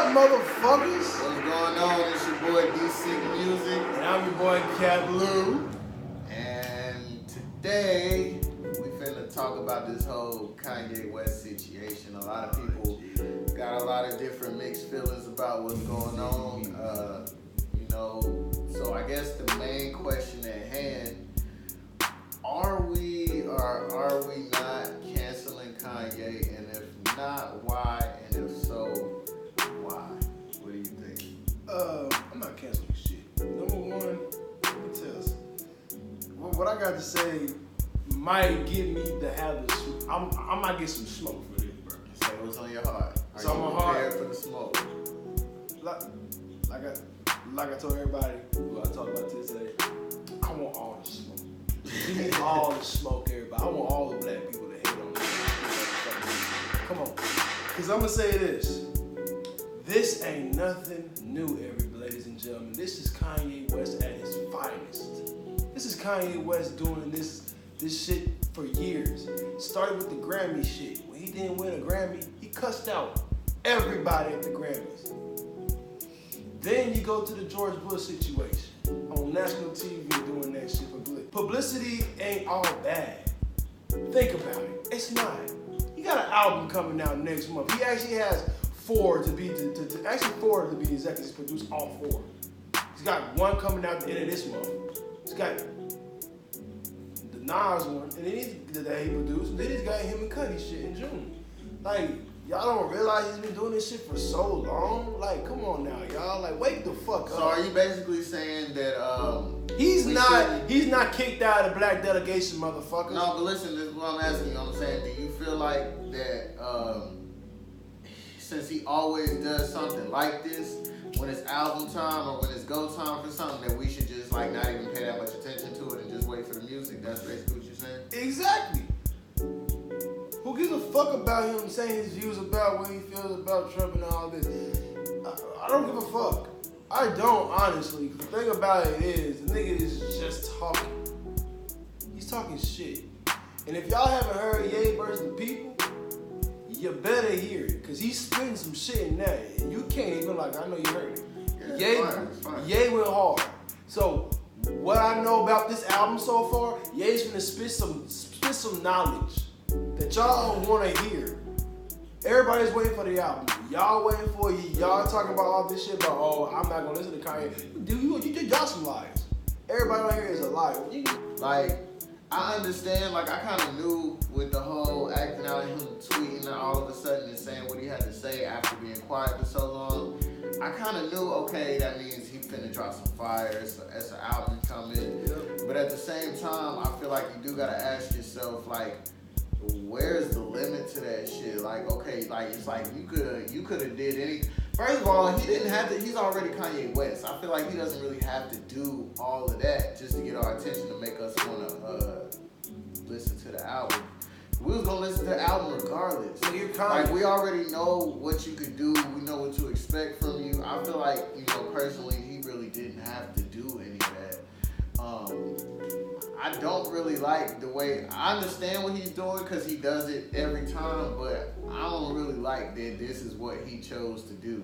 up, motherfuckers? What's going on? It's your boy DC Music. And I'm your boy Cat Lou. And today, we finna talk about this whole Kanye West situation. A lot of people got a lot of different mixed feelings about what's going on. So I guess the main question at hand, are we or are we not canceling Kanye? And if not, why? And if so, why? What do you think? I'm not canceling shit. Number one, let me tell you. What I got to say might get me to have the I might get some smoke for this, bro. Say what's on your heart. Are so you on my prepared heart for the smoke? Like I told everybody who I talked about today, I want all the smoke. Give me all the smoke, everybody. I want all the black people to hate on me. Come on. Because I'm going to say this. This ain't nothing new, ladies and gentlemen. This is Kanye West at his finest. This is Kanye West doing this shit for years. Started with the Grammy shit. When he didn't win a Grammy, he cussed out everybody at the Grammys. Then you go to the George Bush situation on national TV doing that shit for publicity. Publicity ain't all bad. Think about it. It's not. He got an album coming out next month. He actually has four to be executives produce all four. He's got one coming out at the end of this month. He's got the Nas one, and then that he produced, and then he's got him and Cudi shit in June. Like, y'all don't realize he's been doing this shit for so long? Like, come on now, y'all. Like, wake the fuck up. So are you basically saying that he's not kicked out of the black delegation, motherfucker? No, but listen, this is what I'm asking you. I'm saying, do you feel like that since he always does something like this, when it's album time or when it's go time for something, that we should just like not even pay that much attention to it and just wait for the music? That's basically what you're saying? Exactly. Who gives a fuck about him saying his views about what he feels about Trump and all this? I don't give a fuck. I don't, honestly. The thing about it is, the nigga is just talking. He's talking shit. And if y'all haven't heard Ye versus the People, you better hear it. Because he's spitting some shit in that. And you can't even, like, I know you heard it. Yeah, it's fine. Ye went hard. So, what I know about this album so far, Ye's gonna spit some knowledge that y'all want to hear. Everybody's waiting for the album. Y'all waiting for it. Y'all talking about all this shit about, oh, I'm not gonna listen to Kanye. Y'all some liars. Everybody on here is a liar. Like, I understand, like, I kind of knew with the whole acting out and him tweeting and all of a sudden and saying what he had to say after being quiet for so long. I kind of knew, okay, that means he finna drop some fire. It's an album coming. But at the same time, I feel like you do gotta ask yourself, like, where's the limit to that shit? Like, okay, like it's like you could have did anything. First of all, he didn't have to. He's already Kanye West. I feel like he doesn't really have to do all of that just to get our attention to make us want to listen to the album. We was gonna listen to the album regardless. Like, we already know what you could do. We know what to expect from you. I feel like, personally, he really didn't have to do any of that. I don't really like the way, I understand what he's doing because he does it every time, but I don't really like that this is what he chose to do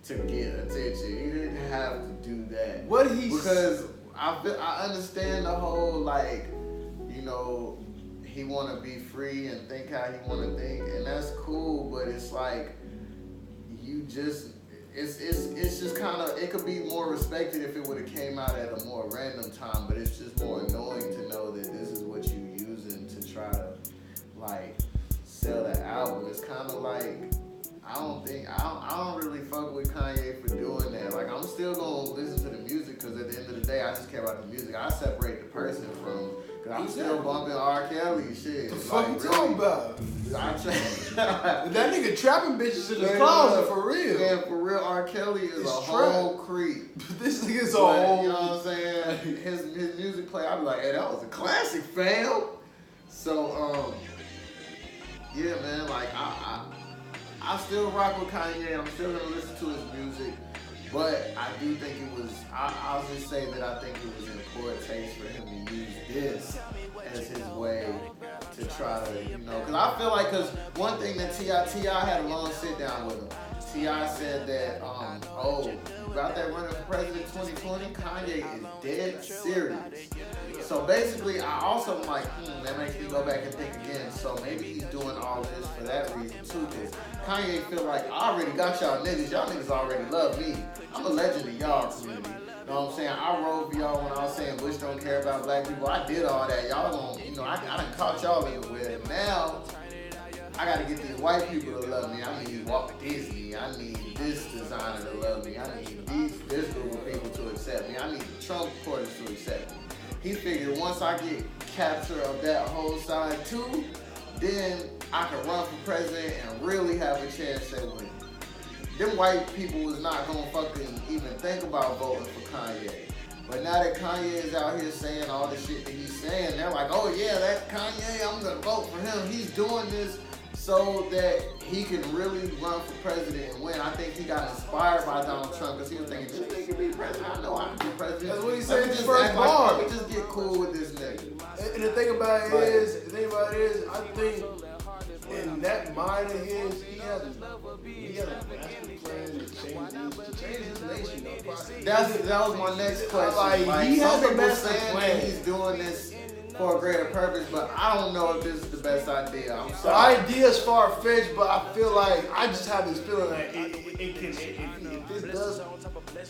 to get attention. He didn't have to do that. Because I understand the whole, like, he want to be free and think how he want to think, and that's cool, but it's like, it's just kind of, it could be more respected if it would have came out at a more random time, but it's just more annoying to know that this is what you using to try to, like, sell the album. It's kind of like, I don't really fuck with Kanye for doing that. Like, I'm still gonna listen to the music because at the end of the day, I just care about the music. I separate the person from, because I'm still bumping R. Kelly shit. The fuck you talking about? That nigga trapping bitches in the closet for real. Yeah, for real, R. Kelly is a whole creep. This nigga's a whole. You know what I'm saying? His music play, I'd be like, hey, that was a classic, fam. So, yeah, man, like, I still rock with Kanye, and I'm still gonna listen to his music. But I do think it was, I'll just say that I think it was in poor taste for him to use this as his way to try to, because I feel like, because one thing that T.I. had a long sit down with him. T.I. said that, about that running for president 2020, Kanye is dead serious. So basically, I also am like, that makes me go back and think again. So maybe he's doing all this for that reason too. Because Kanye feel like, I already got y'all niggas. Y'all niggas already love me. I'm a legend in y'all community. You know what I'm saying? I rode for y'all when I was saying Bush don't care about black people. I did all that. Y'all don't, I done caught y'all in the web. Now, I gotta get these white people to love me. I need Walt Disney. I need this designer to love me. I need this group of people to accept me. I need the Trump supporters to accept me. He figured once I get capture of that whole side too, then I can run for president and really have a chance at winning. Them white people was not gonna fucking even think about voting for Kanye. But now that Kanye is out here saying all the shit that he's saying, they're like, oh yeah, that's Kanye, I'm gonna vote for him. He's doing this so that he can really run for president and win. I think he got inspired by Donald Trump because he was thinking, this nigga can be president. I know I can be president. That's what he said in his first bar. Let me just get cool with this nigga. And the thing about it is, I think in that mind of his, he has a master plan to change his nation. That was my next question. Like he has a master plan. plan. He's doing this for a greater purpose, but I don't know if this is the best idea. I'm The sorry. idea is far-fetched, but I feel like I just have this feeling that it can. If this does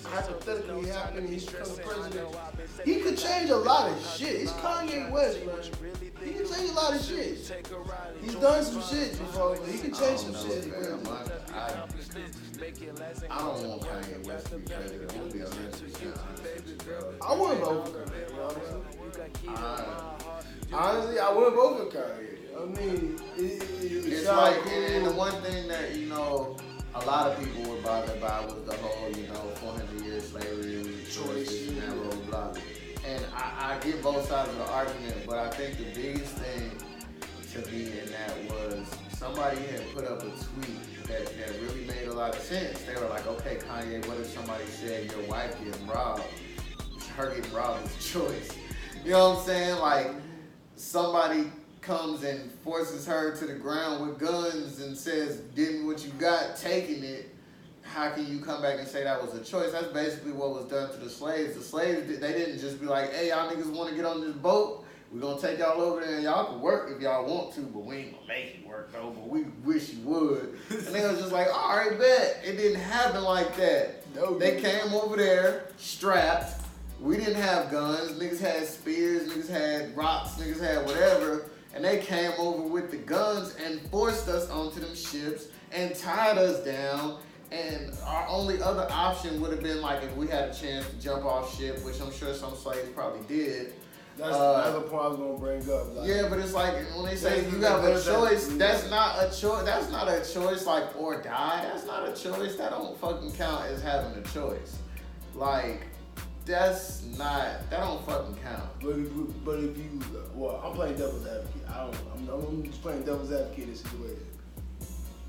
hypothetically happen, he's become president, he could change a lot of shit. It's Kanye West, man. He can change a lot of shit. He's done some shit before, but he can change some shit. I don't want Kanye West to be president. I'm gonna be 100% honest, bro. I wouldn't vote for Kanye. Honestly, I wouldn't vote for Kanye. I mean, it's like, and the one thing that, a lot of people were bothered by was the whole, 400 years slavery, choices, and that roadblock. And I get both sides of the argument, but I think the biggest thing to me in that was somebody had put up a tweet that really made a lot of sense. They were like, okay, Kanye, what if somebody said your wife getting robbed? Her getting robbed is a choice. You know what I'm saying? Like, somebody comes and forces her to the ground with guns and says, give me what you got, taking it. How can you come back and say that was a choice? That's basically what was done to the slaves. The slaves, they didn't just be like, hey, y'all niggas want to get on this boat? We're going to take y'all over there and y'all can work if y'all want to, but we ain't going to make you work though, but we wish you would. And they was just like, all right, bet. It didn't happen like that. No, they came over there strapped. We didn't have guns. Niggas had spears, niggas had rocks, niggas had whatever. And they came over with the guns and forced us onto them ships and tied us down. And our only other option would have been like if we had a chance to jump off ship, which I'm sure some slaves probably did. That's another point I was gonna bring up. Like, yeah, but it's like when they say you have a choice, that's not a choice. That's not a choice like or die. That's not a choice. That don't fucking count as having a choice. Like that don't fucking count. But if you, I'm playing devil's advocate. I'm just playing devil's advocate in this situation.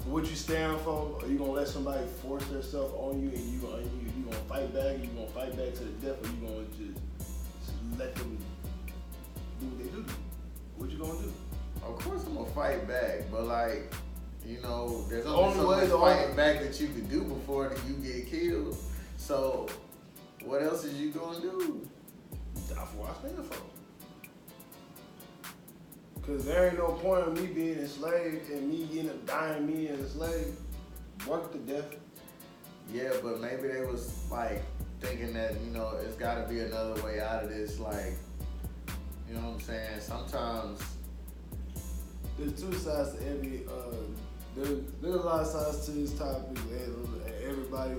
What you stand for? Are you gonna let somebody force themselves on you and you gonna fight back? You gonna fight back to the death, or you gonna just let them do what they do? What you gonna do? Of course I'm gonna fight back, but like, there's only so much fighting back that you can do before you get killed. So what else is you gonna do? That's what I stand for. Cause there ain't no point in me being enslaved and me ending up dying, me as a slave, work to death. Yeah, but maybe they was like thinking that, it's gotta be another way out of this, like, you know what I'm saying? Sometimes there's two sides to every, there's a lot of sides to this topic, and everybody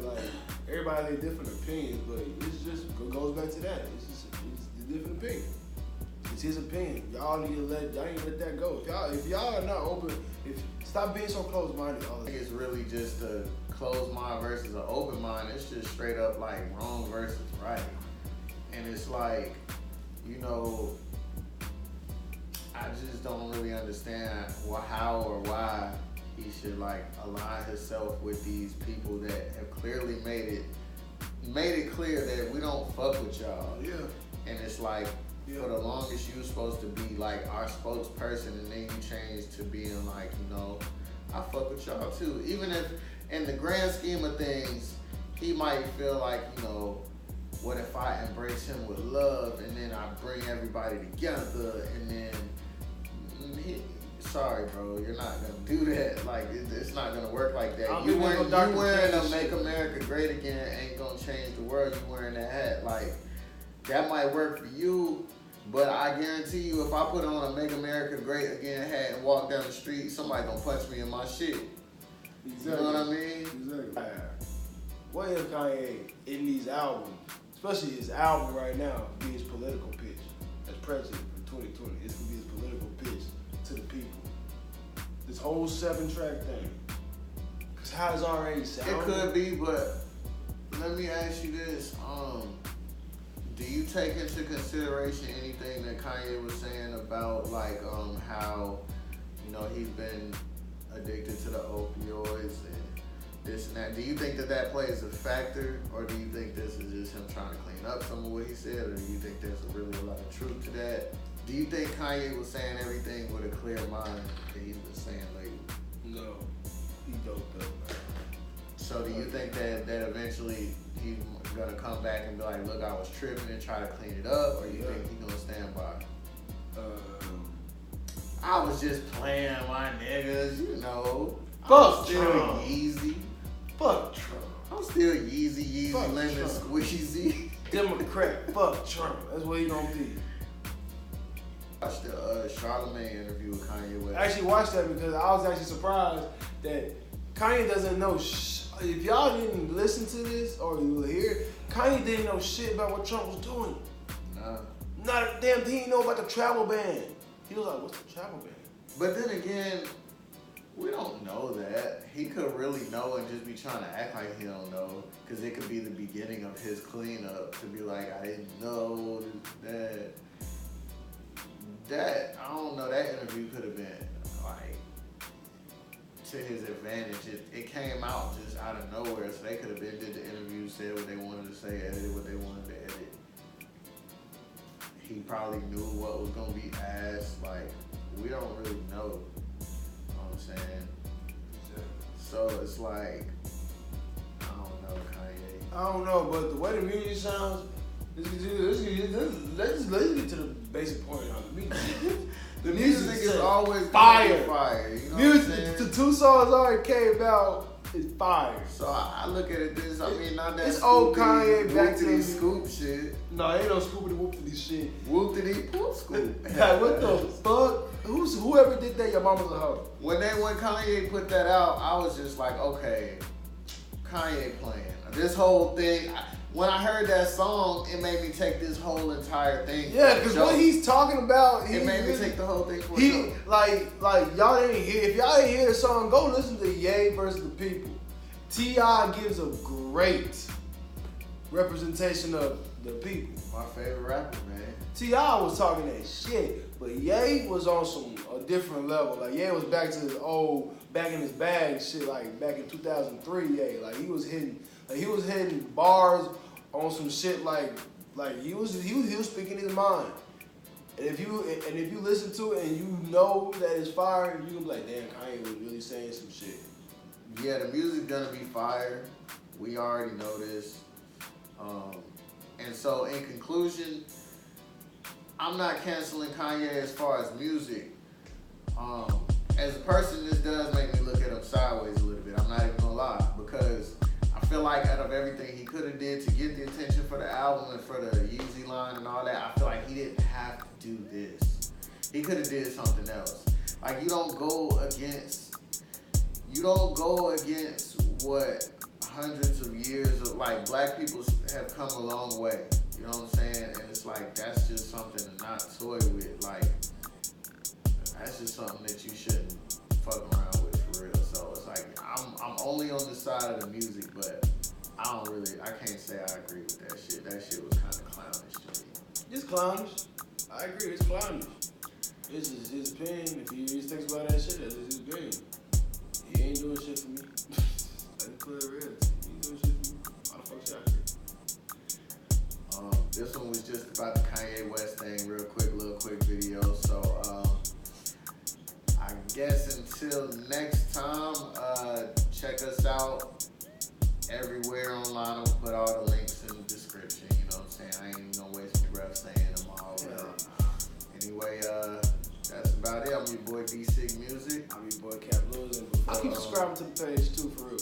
has different opinions, but it goes back to that. It's a different opinion. It's his opinion. Y'all need to let that go. If y'all are not open, stop being so closed-minded all the time. I think it's really just a closed mind versus an open mind. It's just straight up like wrong versus right. And it's like, I just don't really understand how or why he should like align himself with these people that have clearly made it clear that we don't fuck with y'all. Yeah. And it's like, for the longest you were supposed to be like our spokesperson, and then you changed to being like, I fuck with y'all too. Even if in the grand scheme of things, he might feel like, you know, what if I embrace him with love and then I bring everybody together and then sorry, bro, you're not gonna do that. Like, it's not gonna work like that. You wearing a Make America Great Again ain't gonna change the world. You wearing that hat, like, that might work for you, but I guarantee you, if I put on a Make America Great Again hat and walk down the street, somebody gonna punch me in my shit. Exactly. You know what I mean? Exactly. What if Kanye in these albums, especially his album right now, be his political pitch as president for 2020? It's gonna be his political pitch to the people. This whole 7-track thing. Cause how it's already sounding. It could be, but let me ask you this. Do you take into consideration anything that Kanye was saying about like how, you know, he's been addicted to the opioids and this and that? Do you think that plays a factor, or do you think this is just him trying to clean up some of what he said, or do you think there's really a lot of truth to that? Do you think Kanye was saying everything with a clear mind that he's been saying lately? No, he don't though, man. So do you think that eventually he's gonna come back and be like, look, I was tripping, and try to clean it up, or you think he's gonna stand by? I was just playing my niggas, you know. Fuck still Trump. Yeezy. Fuck Trump. I'm still Yeezy, Fuck lemon Trump. squeezy. Democrat. Fuck Trump. That's what he gonna be. I watched the Charlamagne interview with Kanye West. I actually watched that because I was actually surprised that Kanye doesn't know if y'all didn't listen to this or you will hear it, Kanye didn't know shit about what Trump was doing. Nah. Not a damn thing. He didn't know about the travel ban. He was like, what's the travel ban? But then again, we don't know that. He could really know and just be trying to act like he don't know, because it could be the beginning of his cleanup to be like, I didn't know that. I don't know, that interview could have been like to his advantage. It came out just out of nowhere, so they could have been did the interview, said what they wanted to say, edited what they wanted to edit. He probably knew what was gonna be asked. Like, we don't really know. You know what I'm saying? So it's like, I don't know, Kanye. I don't know, but the way the music sounds, let's get to the basic point of the music. The music is always fire. Fire. You know Music, the 2 songs already came out. It's fire. So I look at it this. I mean, not that it's old Kanye back to the scoop shit. No, ain't no scoopity whoopity shit. Whoopity poop scoop. Like, what the fuck? Whoever did that, your mama's a hoe. When Kanye put that out, I was just like, okay, Kanye playing this whole thing. When I heard that song, it made me take this whole entire thing. Yeah, because what he's talking about, it made me take the whole thing for a joke. Like y'all didn't hear. If y'all didn't hear the song, go listen to Ye versus the People. T.I. gives a great representation of the people. My favorite rapper, man. T.I. was talking that shit, but Ye was on a different level. Like, Ye was back to his old, back in his bag shit, like back in 2003. Ye, like he was hitting bars on some shit like he was speaking his mind. And if you listen to it and you know that it's fire, you can be like, damn, Kanye was really saying some shit. Yeah, the music's gonna be fire. We already know this. And so, in conclusion, I'm not canceling Kanye as far as music. As a person, this does make me look at him sideways a little bit. I'm not even gonna lie, because I feel like out of everything he could have did to get the attention for the album and for the Yeezy line and all that, I feel like he didn't have to do this. He could have did something else. Like, you don't go against what hundreds of years of, like, black people have come a long way. You know what I'm saying? And it's like, that's just something to not toy with. Like, that's just something that you shouldn't fuck around with for real. So it's like, I'm only on the side of the music, but I can't say I agree with that shit. That shit was kind of clownish to me. It's clownish. I agree, it's clownish. It's just his opinion. If he just thinks about that shit, that's his opinion. He ain't doing shit for me. That's clear real. He ain't doing shit for me. Why the fuck should I agree? This one was just about the Kanye West thing, real quick, little quick video. So I guess until next time, check us out everywhere online. I'll put all the links in the description. You know what I'm saying? I ain't even gonna waste my breath saying them all. Anyway, that's about it. I'm your boy D Sig Music. I'm your boy Cap Lewis. And I keep subscribing to the page too, for real.